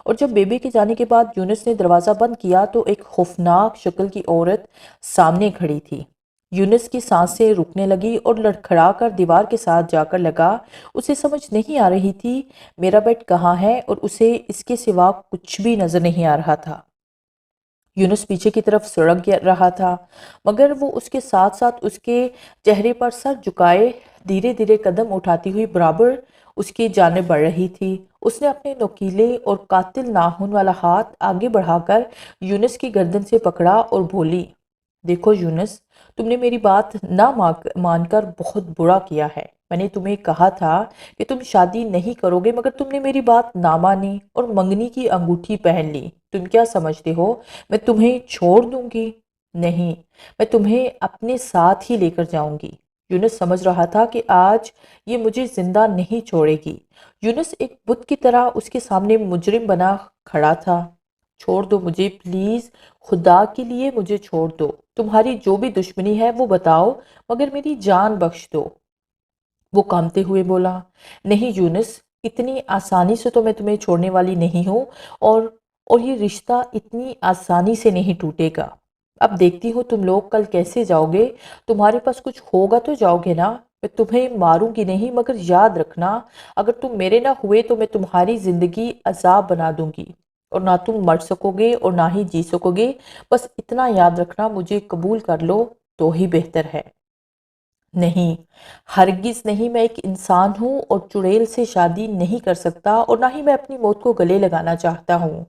اور جب بیبی کے جانے کے بعد یونس نے دروازہ بند کیا تو ایک خوفناک شکل کی عورت سامنے کھڑی تھی۔ یونس کی سانسیں رکنے لگی اور لڑکھڑا کر دیوار کے ساتھ جا کر لگا۔ اسے سمجھ نہیں آ رہی تھی میرا بیڈ کہاں ہے اور اسے اس کے سوا کچھ بھی نظر نہیں آ رہا تھا۔ یونس پیچھے کی طرف سڑک رہا تھا، مگر وہ اس کے ساتھ ساتھ اس کے چہرے پر سر جھکائے دھیرے دھیرے قدم اٹھاتی ہوئی برابر اس کی جانب بڑھ رہی تھی۔ اس نے اپنے نوکیلے اور قاتل ناخن والا ہاتھ آگے بڑھا کر یونس کی گردن سے پکڑا اور بولی، دیکھو یونس، تم نے میری بات نہ مان کر بہت برا کیا ہے۔ میں نے تمہیں کہا تھا کہ تم شادی نہیں کرو گے، مگر تم نے میری بات نہ مانی اور منگنی کی انگوٹھی پہن لی۔ تم کیا سمجھتے ہو میں تمہیں چھوڑ دوں گی؟ نہیں، میں تمہیں اپنے ساتھ ہی لے کر جاؤں گی۔ یونس سمجھ رہا تھا کہ آج یہ مجھے زندہ نہیں چھوڑے گی۔ یونس ایک بت کی طرح اس کے سامنے مجرم بنا کھڑا تھا۔ چھوڑ دو مجھے پلیز، خدا کے لیے مجھے چھوڑ دو۔ تمہاری جو بھی دشمنی ہے وہ بتاؤ، مگر میری جان بخش دو۔ وہ کانپتے ہوئے بولا، نہیں یونس، اتنی آسانی سے تو میں تمہیں چھوڑنے والی نہیں ہوں، اور یہ رشتہ اتنی آسانی سے نہیں ٹوٹے گا۔ اب دیکھتی ہوں تم لوگ کل کیسے جاؤ گے، تمہارے پاس کچھ ہوگا تو جاؤ گے نا۔ میں تمہیں ماروں گی نہیں، مگر یاد رکھنا اگر تم میرے نہ ہوئے تو میں تمہاری زندگی عذاب بنا دوں گی، اور نہ تم مر سکو گے اور نہ ہی جی سکو گے۔ بس اتنا یاد رکھنا، مجھے قبول کر لو تو ہی بہتر ہے۔ نہیں، ہرگز نہیں، میں ایک انسان ہوں اور چڑیل سے شادی نہیں کر سکتا، اور نہ ہی میں اپنی موت کو گلے لگانا چاہتا ہوں۔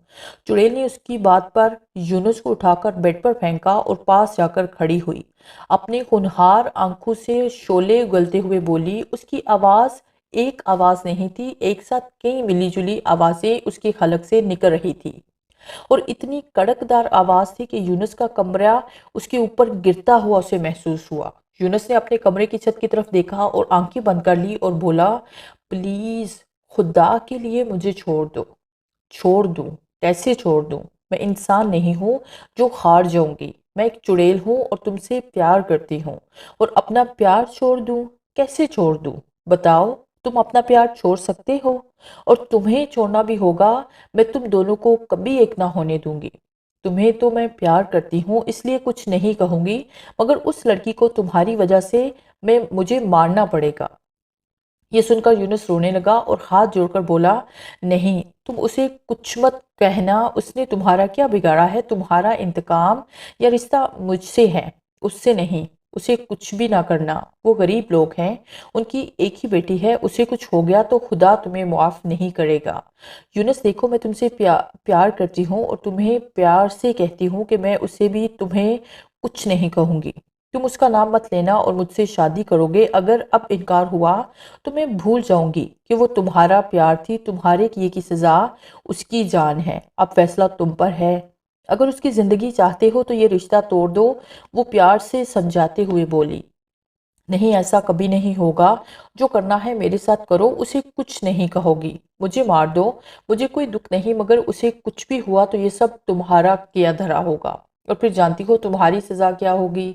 چڑیل نے اس کی بات پر یونس کو اٹھا کر بیڈ پر پھینکا اور پاس جا کر کھڑی ہوئی۔ اپنے ہونہار آنکھوں سے شعلے اگلتے ہوئے بولی۔ اس کی آواز ایک آواز نہیں تھی، ایک ساتھ کئی ملی جلی آوازیں اس کے حلق سے نکل رہی تھی، اور اتنی کڑکدار آواز تھی کہ یونس کا کمرہ اس کے اوپر گرتا ہوا اسے محسوس ہوا۔ یونس نے اپنے کمرے کی چھت کی طرف دیکھا اور آنکھیں بند کر لی اور بولا، پلیز خدا کے لیے مجھے چھوڑ دو۔ چھوڑ دوں؟ کیسے چھوڑ دوں؟ میں انسان نہیں ہوں جو ہار جاؤں گی، میں ایک چڑیل ہوں اور تم سے پیار کرتی ہوں، اور اپنا پیار چھوڑ دوں؟ کیسے چھوڑ دوں؟ بتاؤ، تم اپنا پیار چھوڑ سکتے ہو؟ اور تمہیں چھوڑنا بھی ہوگا، میں تم دونوں کو کبھی ایک نہ ہونے دوں گی۔ تمہیں تو میں پیار کرتی ہوں، اس لیے کچھ نہیں کہوں گی، مگر اس لڑکی کو تمہاری وجہ سے مجھے مارنا پڑے گا۔ یہ سن کر یونس رونے لگا اور ہاتھ جوڑ کر بولا، نہیں، تم اسے کچھ مت کہنا، اس نے تمہارا کیا بگاڑا ہے؟ تمہارا انتقام یا رشتہ مجھ سے ہے، اس سے نہیں۔ اسے کچھ بھی نہ کرنا، وہ غریب لوگ ہیں، ان کی ایک ہی بیٹی ہے، اسے کچھ ہو گیا تو خدا تمہیں معاف نہیں کرے گا۔ یونس دیکھو، میں تم سے پیار کرتی ہوں اور تمہیں پیار سے کہتی ہوں کہ میں اسے بھی تمہیں کچھ نہیں کہوں گی۔ تم اس کا نام مت لینا اور مجھ سے شادی کرو گے۔ اگر اب انکار ہوا تو میں بھول جاؤں گی کہ وہ تمہارا پیار تھی، تمہارے کیے کی سزا اس کی جان ہے۔ اب فیصلہ تم پر ہے، اگر اس کی زندگی چاہتے ہو تو یہ رشتہ توڑ دو۔ وہ پیار سے سمجھاتے ہوئے بولی، نہیں، ایسا کبھی نہیں ہوگا، جو کرنا ہے میرے ساتھ کرو، اسے کچھ نہیں کہو گی، مجھے مار دو، مجھے کوئی دکھ نہیں، مگر اسے کچھ بھی ہوا تو یہ سب تمہارا کیا دھرا ہوگا، اور پھر جانتی ہو تمہاری سزا کیا ہوگی؟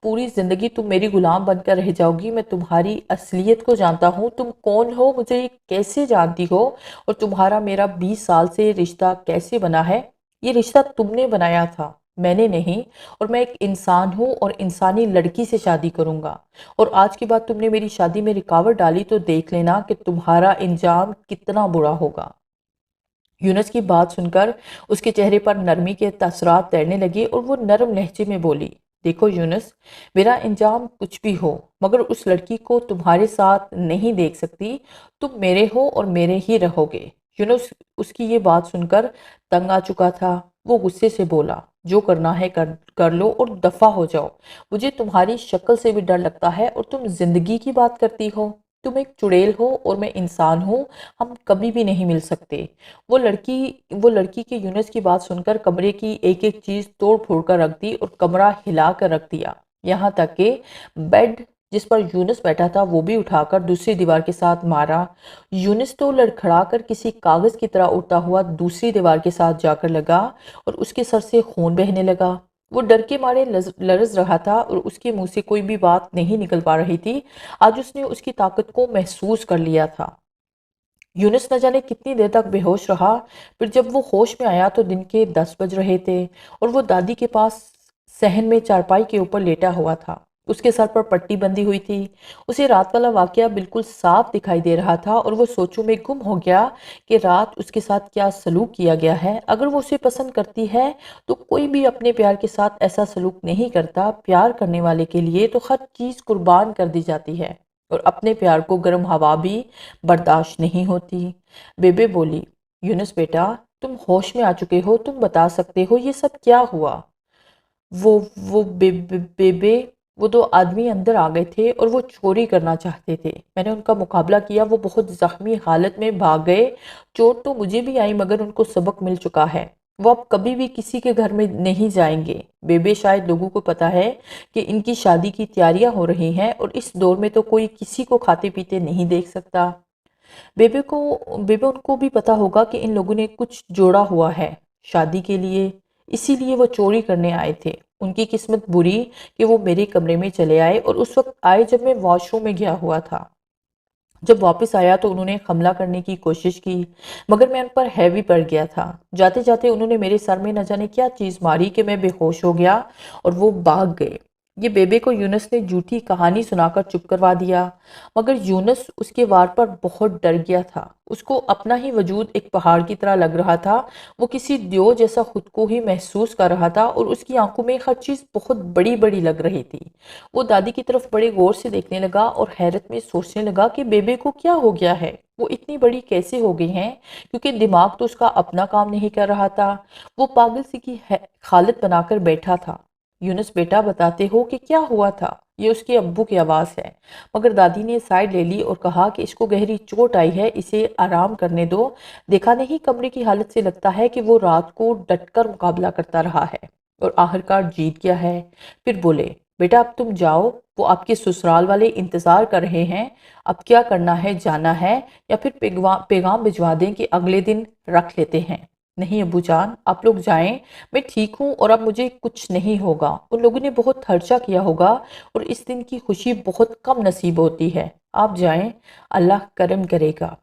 پوری زندگی تم میری غلام بن کر رہ جاؤ گی۔ میں تمہاری اصلیت کو جانتا ہوں، تم کون ہو، مجھے کیسے جانتی ہو، اور تمہارا میرا 20 سال سے رشتہ کیسے بنا ہے۔ یہ رشتہ تم نے بنایا تھا، میں نے نہیں، اور میں ایک انسان ہوں اور انسانی لڑکی سے شادی کروں گا، اور آج کے بعد تم نے میری شادی میں رکاوٹ ڈالی تو دیکھ لینا کہ تمہارا انجام کتنا برا ہوگا۔ یونس کی بات سن کر اس کے چہرے پر نرمی کے تاثرات تیرنے لگے اور وہ نرم لہجے میں بولی، دیکھو یونس، میرا انجام کچھ بھی ہو مگر اس لڑکی کو تمہارے ساتھ نہیں دیکھ سکتی، تم میرے ہو اور میرے ہی رہو گے۔ یونس اس کی یہ بات سن کر تنگ آ چکا تھا، وہ غصے سے بولا، جو کرنا ہے کر لو اور دفع ہو جاؤ، مجھے تمہاری شکل سے بھی ڈر لگتا ہے اور تم زندگی کی بات کرتی ہو، تم ایک چڑیل ہو اور میں انسان ہوں، ہم کبھی بھی نہیں مل سکتے۔ وہ لڑکی کے یونس کی بات سن کر کمرے کی ایک ایک چیز توڑ پھوڑ کر رکھ دی اور کمرہ ہلا کر رکھ دیا، یہاں تک کہ بیڈ جس پر یونس بیٹھا تھا وہ بھی اٹھا کر دوسری دیوار کے ساتھ مارا۔ یونس تو لڑکھڑا کر کسی کاغذ کی طرح اڑتا ہوا دوسری دیوار کے ساتھ جا کر لگا اور اس کے سر سے خون بہنے لگا۔ وہ ڈر کے مارے لرز رہا تھا اور اس کے منہ سے کوئی بھی بات نہیں نکل پا رہی تھی۔ آج اس نے اس کی طاقت کو محسوس کر لیا تھا۔ یونس نہ جانے کتنی دیر تک بے ہوش رہا، پھر جب وہ ہوش میں آیا تو دن کے 10 بج رہے تھے اور وہ دادی کے پاس صحن میں چارپائی کے اوپر لیٹا ہوا تھا۔ اس کے سر پر پٹی بندھی ہوئی تھی۔ اسے رات والا واقعہ بالکل صاف دکھائی دے رہا تھا اور وہ سوچوں میں گم ہو گیا کہ رات اس کے ساتھ کیا سلوک کیا گیا ہے۔ اگر وہ اسے پسند کرتی ہے تو کوئی بھی اپنے پیار کے ساتھ ایسا سلوک نہیں کرتا۔ پیار کرنے والے کے لیے تو ہر چیز قربان کر دی جاتی ہے اور اپنے پیار کو گرم ہوا بھی برداشت نہیں ہوتی۔ بیبے بولی، یونس بیٹا، تم ہوش میں آ چکے ہو، تم بتا سکتے ہو یہ سب کیا ہوا؟ بیبے، وہ دو آدمی اندر آ گئے تھے اور وہ چوری کرنا چاہتے تھے، میں نے ان کا مقابلہ کیا، وہ بہت زخمی حالت میں بھاگ گئے، چوٹ تو مجھے بھی آئی مگر ان کو سبق مل چکا ہے، وہ اب کبھی بھی کسی کے گھر میں نہیں جائیں گے۔ بیبے، شاید لوگوں کو پتا ہے کہ ان کی شادی کی تیاریاں ہو رہی ہیں اور اس دور میں تو کوئی کسی کو کھاتے پیتے نہیں دیکھ سکتا۔ بیبے ان کو بھی پتا ہوگا کہ ان لوگوں نے کچھ جوڑا ہوا ہے شادی کے لیے، اسی لیے وہ چوری کرنے آئے تھے۔ ان کی قسمت بری کہ وہ میرے کمرے میں چلے آئے اور اس وقت آئے جب میں واش روم میں گیا ہوا تھا۔ جب واپس آیا تو انہوں نے حملہ کرنے کی کوشش کی مگر میں ان پر ہیوی پڑ گیا تھا۔ جاتے جاتے انہوں نے میرے سر میں نہ جانے کیا چیز ماری کہ میں بے ہوش ہو گیا اور وہ بھاگ گئے۔ یہ بیبے کو یونس نے جھوٹی کہانی سنا کر چپ کروا دیا مگر یونس اس کے وار پر بہت ڈر گیا تھا۔ اس کو اپنا ہی وجود ایک پہاڑ کی طرح لگ رہا تھا، وہ کسی دیو جیسا خود کو ہی محسوس کر رہا تھا اور اس کی آنکھوں میں ہر چیز بہت بڑی بڑی لگ رہی تھی۔ وہ دادی کی طرف بڑے غور سے دیکھنے لگا اور حیرت میں سوچنے لگا کہ بیبے کو کیا ہو گیا ہے، وہ اتنی بڑی کیسے ہو گئی ہیں، کیونکہ دماغ تو اس کا اپنا کام نہیں کر رہا تھا۔ وہ پاگل سی کی حالت بنا کر بیٹھا تھا۔ یونس بیٹا، بتاتے ہو کہ کیا ہوا تھا؟ یہ اس کے ابو کی آواز ہے، مگر دادی نے سائیڈ لے لی اور کہا کہ اس کو گہری چوٹ آئی ہے، اسے آرام کرنے دو، دیکھا نہیں کمرے کی حالت سے لگتا ہے کہ وہ رات کو ڈٹ کر مقابلہ کرتا رہا ہے اور آخرکار جیت گیا ہے۔ پھر بولے، بیٹا اب تم جاؤ، وہ آپ کے سسرال والے انتظار کر رہے ہیں، اب کیا کرنا ہے، جانا ہے یا پھر پیغام بھجوا دیں کہ اگلے دن رکھ لیتے ہیں؟ نہیں ابو جان، آپ لوگ جائیں، میں ٹھیک ہوں اور اب مجھے کچھ نہیں ہوگا۔ ان لوگوں نے بہت خرچہ کیا ہوگا اور اس دن کی خوشی بہت کم نصیب ہوتی ہے، آپ جائیں، اللہ کرم کرے گا۔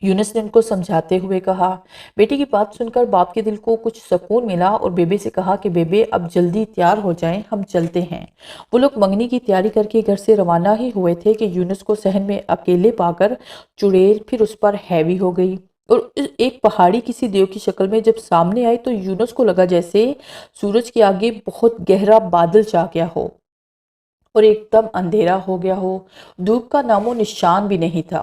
یونس نے ان کو سمجھاتے ہوئے کہا۔ بیٹی کی بات سن کر باپ کے دل کو کچھ سکون ملا اور بیبے سے کہا کہ بیبے اب جلدی تیار ہو جائیں، ہم چلتے ہیں۔ وہ لوگ منگنی کی تیاری کر کے گھر سے روانہ ہی ہوئے تھے کہ یونس کو صحن میں اکیلے پا کر چڑیل پھر اس پر ہیوی ہو گئی اور ایک پہاڑی کسی دیو کی شکل میں جب سامنے آئی تو یونس کو لگا جیسے سورج کے آگے بہت گہرا بادل چھا گیا ہو اور ایک دم اندھیرا ہو گیا ہو، دھوپ کا نام و نشان بھی نہیں تھا۔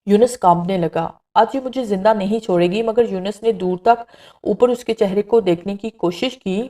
یونس کانپنے لگا، آج یہ مجھے زندہ نہیں چھوڑے گی، مگر یونس نے دور تک اوپر اس کے چہرے کو دیکھنے کی کوشش کی،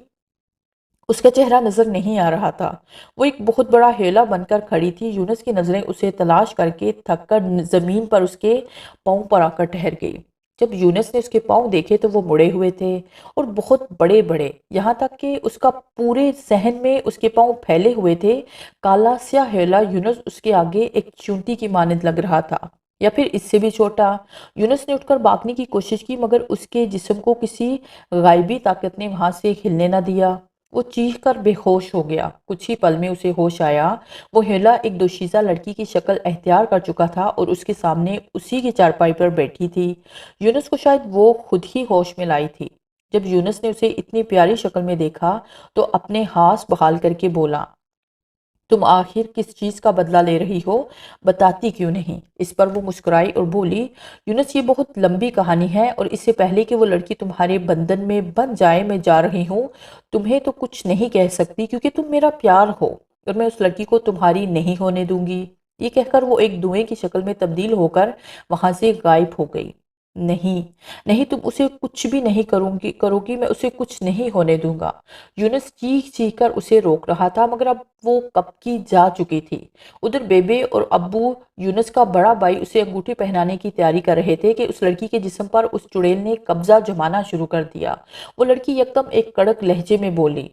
اس کا چہرہ نظر نہیں آ رہا تھا۔ وہ ایک بہت بڑا ہیلا بن کر کھڑی تھی۔ یونس کی نظریں اسے تلاش کر کے تھک کر زمین پر اس کے پاؤں پر آ کر ٹھہر گئی۔ جب یونس نے اس کے پاؤں دیکھے تو وہ مڑے ہوئے تھے اور بہت بڑے بڑے، یہاں تک کہ اس کا پورے صحن میں اس کے پاؤں پھیلے ہوئے تھے۔ کالا سیاہ ہیلا یونس اس کے آگے ایک چونٹی کی مانند لگ رہا تھا یا پھر اس سے بھی چھوٹا۔ یونس نے اٹھ کر بھاگنے کی کوشش کی مگر اس کے جسم کو کسی غائبی طاقت نے وہاں سے ہلنے نہ دیا۔ وہ چیخ کر بے ہوش ہو گیا۔ کچھ ہی پل میں اسے ہوش آیا۔ وہ ہیلا ایک دوشیزہ لڑکی کی شکل اختیار کر چکا تھا اور اس کے سامنے اسی کی چارپائی پر بیٹھی تھی۔ یونس کو شاید وہ خود ہی ہوش میں لائی تھی۔ جب یونس نے اسے اتنی پیاری شکل میں دیکھا تو اپنے ہاس بحال کر کے بولا، تم آخر کس چیز کا بدلہ لے رہی ہو، بتاتی کیوں نہیں؟ اس پر وہ مسکرائی اور بولی، یونس یہ بہت لمبی کہانی ہے، اور اس سے پہلے کہ وہ لڑکی تمہارے بندن میں بن جائے میں جا رہی ہوں، تمہیں تو کچھ نہیں کہہ سکتی کیونکہ تم میرا پیار ہو، اور میں اس لڑکی کو تمہاری نہیں ہونے دوں گی۔ یہ کہہ کر وہ ایک دھوئیں کی شکل میں تبدیل ہو کر وہاں سے غائب ہو گئی۔ نہیں، نہیں، تم اسے کچھ بھی نہیں کرو گی، میں اسے کچھ نہیں ہونے دوں گا۔ یونس چیخ چیخ کر اسے روک رہا تھا، مگر اب وہ کب کی جا چکی تھی۔ ادھر بیبے اور ابو یونس کا بڑا بھائی اسے انگوٹھی پہنانے کی تیاری کر رہے تھے کہ اس لڑکی کے جسم پر اس چڑیل نے قبضہ جمانا شروع کر دیا۔ وہ لڑکی یکدم ایک کڑک لہجے میں بولی،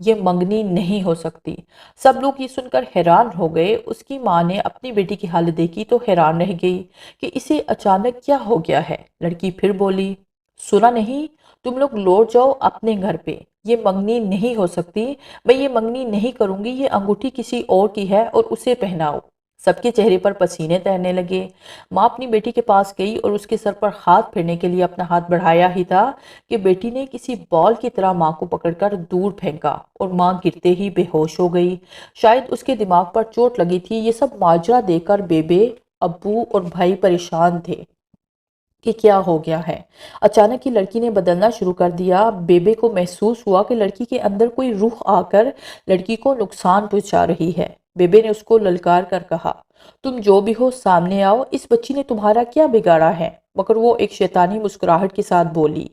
یہ منگنی نہیں ہو سکتی۔ سب لوگ یہ سن کر حیران ہو گئے۔ اس کی ماں نے اپنی بیٹی کی حالت دیکھی تو حیران رہ گئی کہ اسے اچانک کیا ہو گیا ہے۔ لڑکی پھر بولی، سنا نہیں؟ تم لوگ لوٹ جاؤ اپنے گھر پہ، یہ منگنی نہیں ہو سکتی، میں یہ منگنی نہیں کروں گی، یہ انگوٹھی کسی اور کی ہے اور اسے پہناؤ۔ سب کے چہرے پر پسینے تیرنے لگے۔ ماں اپنی بیٹی کے پاس گئی اور اس کے سر پر ہاتھ پھیرنے کے لیے اپنا ہاتھ بڑھایا ہی تھا کہ بیٹی نے کسی بال کی طرح ماں کو پکڑ کر دور پھینکا اور ماں گرتے ہی بے ہوش ہو گئی۔ شاید اس کے دماغ پر چوٹ لگی تھی۔ یہ سب ماجرا دیکھ کر بیبے، ابو اور بھائی پریشان تھے کہ کیا ہو گیا ہے۔ اچانک ہی لڑکی نے بدلنا شروع کر دیا۔ بیبے کو محسوس ہوا کہ لڑکی کے اندر کوئی روح آ کر لڑکی کو نقصان پہنچا رہی ہے۔ بیبے نے اس کو للکار کر کہا، تم جو بھی ہو سامنے آؤ، اس بچی نے تمہارا کیا بگاڑا ہے؟ مگر وہ ایک شیطانی مسکراہٹ کے ساتھ بولی،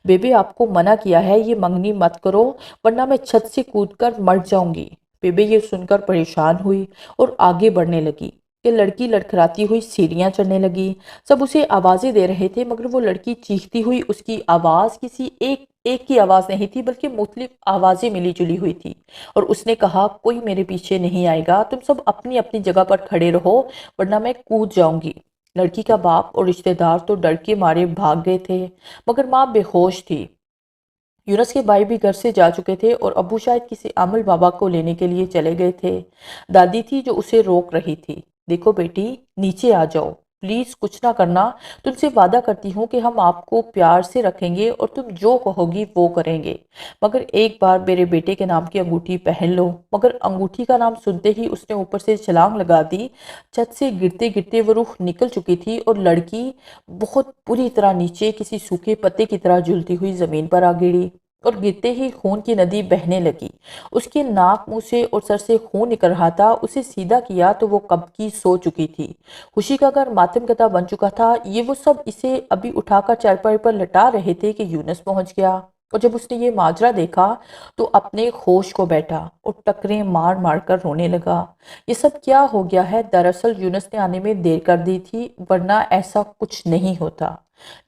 بیبے آپ کو منع کیا ہے، یہ منگنی مت کرو ورنہ میں چھت سے کود کر مر جاؤں گی۔ بیبے یہ سن کر پریشان ہوئی اور آگے بڑھنے لگی کہ لڑکی لڑکھڑاتی ہوئی سیڑھیاں چڑھنے لگی۔ سب اسے آوازیں دے رہے تھے مگر وہ لڑکی چیختی ہوئی، اس کی آواز کسی ایک کی آواز نہیں تھی بلکہ مختلف آوازیں ملی جلی ہوئی تھی، اور اس نے کہا، کوئی میرے پیچھے نہیں آئے گا، تم سب اپنی اپنی جگہ پر کھڑے رہو ورنہ میں کود جاؤں گی۔ لڑکی کا باپ اور رشتہ دار تو ڈر کے مارے بھاگ گئے تھے مگر ماں بے ہوش تھی۔ یونس کے بھائی بھی گھر سے جا چکے تھے اور ابو شاید کسی عامل بابا کو لینے کے لیے چلے گئے تھے۔ دادی تھی جو اسے روک رہی تھی، دیکھو بیٹی، نیچے آ جاؤ، پلیز کچھ نہ کرنا، تم سے وعدہ کرتی ہوں کہ ہم آپ کو پیار سے رکھیں گے اور تم جو کہو گی وہ کریں گے، مگر ایک بار میرے بیٹے کے نام کی انگوٹھی پہن لو۔ مگر انگوٹھی کا نام سنتے ہی اس نے اوپر سے چھلانگ لگا دی۔ چھت سے گرتے گرتے وہ روح نکل چکی تھی اور لڑکی بہت بری طرح نیچے کسی سوکھے پتے کی طرح جھولتی ہوئی زمین پر آ گری اور گرتے ہی خون کی ندی بہنے لگی۔ اس کے ناک، منہ سے اور سر سے خون نکل رہا تھا۔ اسے سیدھا کیا تو وہ کب کی سو چکی تھی۔ خوشی کا گھر ماتم گدا بن چکا تھا۔ یہ وہ سب اسے ابھی اٹھا کر چارپائی پر لٹا رہے تھے کہ یونس پہنچ گیا، اور جب اس نے یہ ماجرا دیکھا تو اپنے ہوش کو بیٹھا اور ٹکریں مار مار کر رونے لگا۔ یہ سب کیا ہو گیا ہے؟ دراصل یونس نے آنے میں دیر کر دی تھی ورنہ ایسا کچھ نہیں ہوتا۔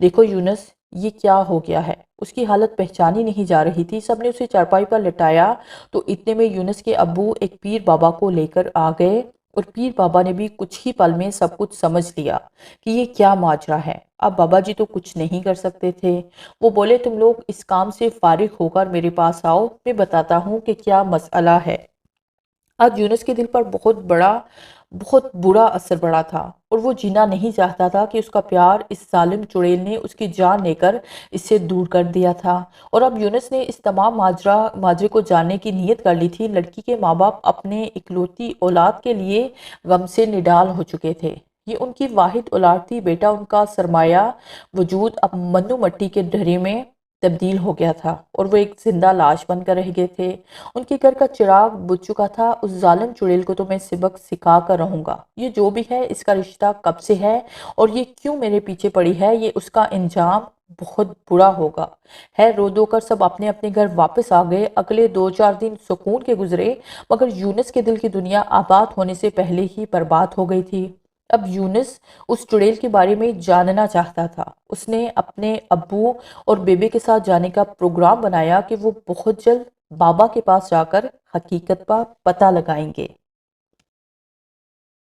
دیکھو یونس، یہ کیا ہو گیا ہے؟ اس کی حالت پہچانی نہیں جا رہی تھی۔ سب نے اسے چارپائی پر لٹایا تو اتنے میں یونس کے ابو ایک پیر بابا کو لے کر آ گئے، اور پیر بابا نے بھی کچھ ہی پل میں سب کچھ سمجھ لیا کہ یہ کیا ماجرا ہے۔ اب بابا جی تو کچھ نہیں کر سکتے تھے۔ وہ بولے، تم لوگ اس کام سے فارغ ہو کر میرے پاس آؤ، میں بتاتا ہوں کہ کیا مسئلہ ہے۔ آج یونس کے دل پر بہت برا اثر پڑا تھا، اور وہ جینا نہیں چاہتا تھا کہ اس کا پیار اس ظالم چڑیل نے اس کی جان لے کر اس سے دور کر دیا تھا، اور اب یونس نے اس تمام ماجرے کو جاننے کی نیت کر لی تھی۔ لڑکی کے ماں باپ اپنے اکلوتی اولاد کے لیے غم سے نڈال ہو چکے تھے۔ یہ ان کی واحد اولاد تھی، بیٹا ان کا سرمایہ وجود اب منو مٹی کے ڈھرے میں تبدیل ہو گیا تھا، اور وہ ایک زندہ لاش بن کر رہ گئے تھے۔ ان کے گھر کا چراغ بجھ چکا تھا۔ اس ظالم چڑیل کو تو میں سبق سکھا کر رہوں گا۔ یہ جو بھی ہے، اس کا رشتہ کب سے ہے اور یہ کیوں میرے پیچھے پڑی ہے، یہ اس کا انجام بہت برا ہوگا۔ رو دو کر سب اپنے اپنے گھر واپس آ گئے۔ اگلے 2-4 دن سکون کے گزرے، مگر یونس کے دل کی دنیا آباد ہونے سے پہلے ہی برباد ہو گئی تھی۔ اب یونس اس چڑیل کے بارے میں جاننا چاہتا تھا۔ اس نے اپنے ابو اور بیبے کے ساتھ جانے کا پروگرام بنایا کہ وہ بہت جلد بابا کے پاس جا کر حقیقت کا پتہ لگائیں گے۔